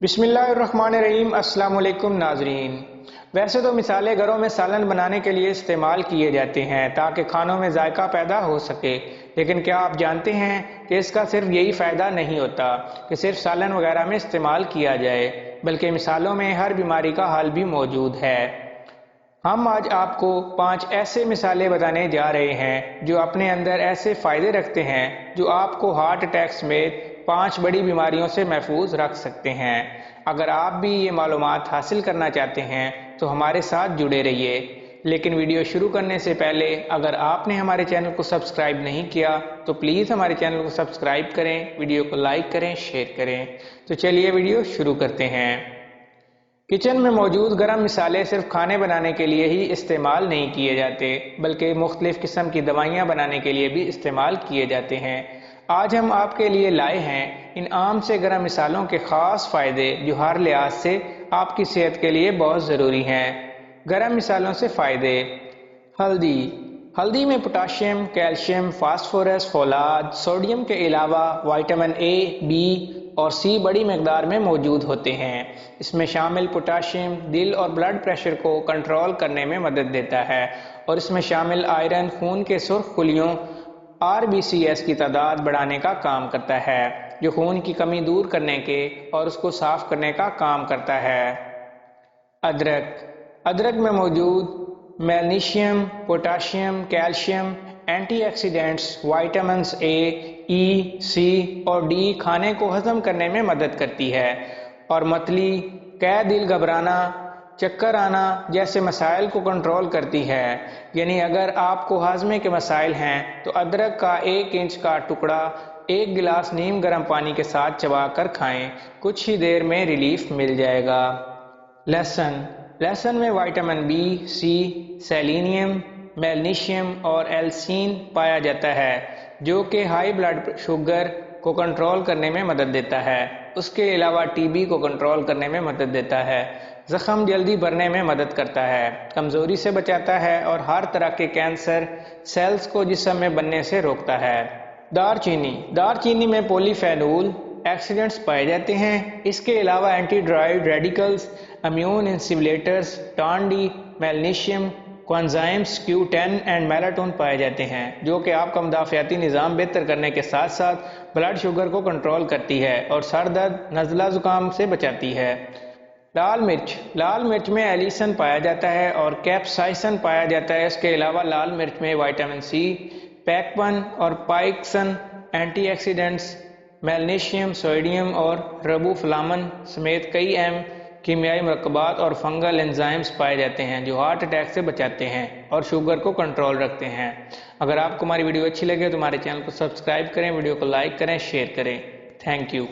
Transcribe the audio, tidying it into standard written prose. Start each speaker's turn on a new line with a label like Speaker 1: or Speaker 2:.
Speaker 1: بسم اللہ الرحمن الرحیم۔ السلام علیکم ناظرین۔ ویسے تو مصالحے گھروں میں سالن بنانے کے لیے استعمال کیے جاتے ہیں تاکہ کھانوں میں ذائقہ پیدا ہو سکے، لیکن کیا آپ جانتے ہیں کہ اس کا صرف یہی فائدہ نہیں ہوتا کہ صرف سالن وغیرہ میں استعمال کیا جائے، بلکہ مصالحوں میں ہر بیماری کا حل بھی موجود ہے۔ ہم آج آپ کو 5 ایسے مصالحے بتانے جا رہے ہیں جو اپنے اندر ایسے فائدے رکھتے ہیں جو آپ کو ہارٹ اٹیک سمیت 5 بڑی بیماریوں سے محفوظ رکھ سکتے ہیں۔ اگر آپ بھی یہ معلومات حاصل کرنا چاہتے ہیں تو ہمارے ساتھ جڑے رہیے، لیکن ویڈیو شروع کرنے سے پہلے اگر آپ نے ہمارے چینل کو سبسکرائب نہیں کیا تو پلیز ہمارے چینل کو سبسکرائب کریں، ویڈیو کو لائک کریں، شیئر کریں۔ تو چلیے ویڈیو شروع کرتے ہیں۔ کچن میں موجود گرم مصالحے صرف کھانے بنانے کے لیے ہی استعمال نہیں کیے جاتے، بلکہ مختلف قسم کی دوائیاں بنانے کے لیے بھی استعمال کیے جاتے ہیں۔ آج ہم آپ کے لیے لائے ہیں ان عام سے گرم مصالحوں کے خاص فائدے جو ہر لحاظ سے آپ کی صحت کے لیے بہت ضروری ہیں۔ گرم مصالحوں سے فائدے۔ ہلدی۔ ہلدی میں پوٹاشیم، کیلشیم، فاسفورس، فولاد، سوڈیم کے علاوہ وائٹامن اے، بی اور سی بڑی مقدار میں موجود ہوتے ہیں۔ اس میں شامل پوٹاشیم دل اور بلڈ پریشر کو کنٹرول کرنے میں مدد دیتا ہے، اور اس میں شامل آئرن خون کے سرخ خلیوں RBCs کی تعداد بڑھانے کا کام کرتا ہے، جو خون کی کمی دور کرنے کے اور اس کو صاف کرنے کا کام کرتا ہے۔ ادرک۔ ادرک میں موجود magnesium, potassium, calcium, antioxidants, vitamins A, E, C اور ڈی کھانے کو ہضم کرنے میں مدد کرتی ہے اور متلی، قے دل گھبرانا، چکر آنا جیسے مسائل کو کنٹرول کرتی ہے۔ یعنی اگر آپ کو ہاضمے کے مسائل ہیں تو ادرک کا 1 انچ کا ٹکڑا 1 گلاس نیم گرم پانی کے ساتھ چبا کر کھائیں، کچھ ہی دیر میں ریلیف مل جائے گا۔ لہسن۔ لہسن میں وائٹامن بی، سی، سیلینیم، میگنیشیم اور ایلسین پایا جاتا ہے، جو کہ ہائی بلڈ شوگر کو کنٹرول کرنے میں مدد دیتا ہے۔ اس کے علاوہ TB کو کنٹرول کرنے میں مدد دیتا ہے، زخم جلدی بھرنے میں مدد کرتا ہے، کمزوری سے بچاتا ہے اور ہر طرح کے کینسر سیلز کو جسم میں بننے سے روکتا ہے۔ دار چینی۔ دار چینی میں پولی فینول ایکسیڈنٹس پائے جاتے ہیں۔ اس کے علاوہ اینٹی ڈرائیڈ ریڈیکلز، امیون انسیبلیٹرز، ٹان D, magnesium, coenzymes Q10 and melatonin پائے جاتے ہیں، جو کہ آپ کا مدافعاتی نظام بہتر کرنے کے ساتھ ساتھ بلڈ شوگر کو کنٹرول کرتی ہے اور سر درد، نزلہ زکام سے بچاتی ہے۔ لال مرچ۔ لال مرچ میں ایلیسن پایا جاتا ہے اور کیپسائسن پایا جاتا ہے۔ اس کے علاوہ لال مرچ میں وائٹامن سی، پیکپن اور پائکسن، اینٹی آکسیڈنٹس، میگنیشیم، سوڈیم اور ربوفلامن سمیت کئی اہم کیمیائی مرکبات اور فنگل انزائمز پائے جاتے ہیں جو ہارٹ اٹیک سے بچاتے ہیں اور شوگر کو کنٹرول رکھتے ہیں۔ اگر آپ کو ہماری ویڈیو اچھی لگے تو ہمارے چینل کو سبسکرائب کریں، ویڈیو کو لائک کریں، شیئر کریں۔ Thank you.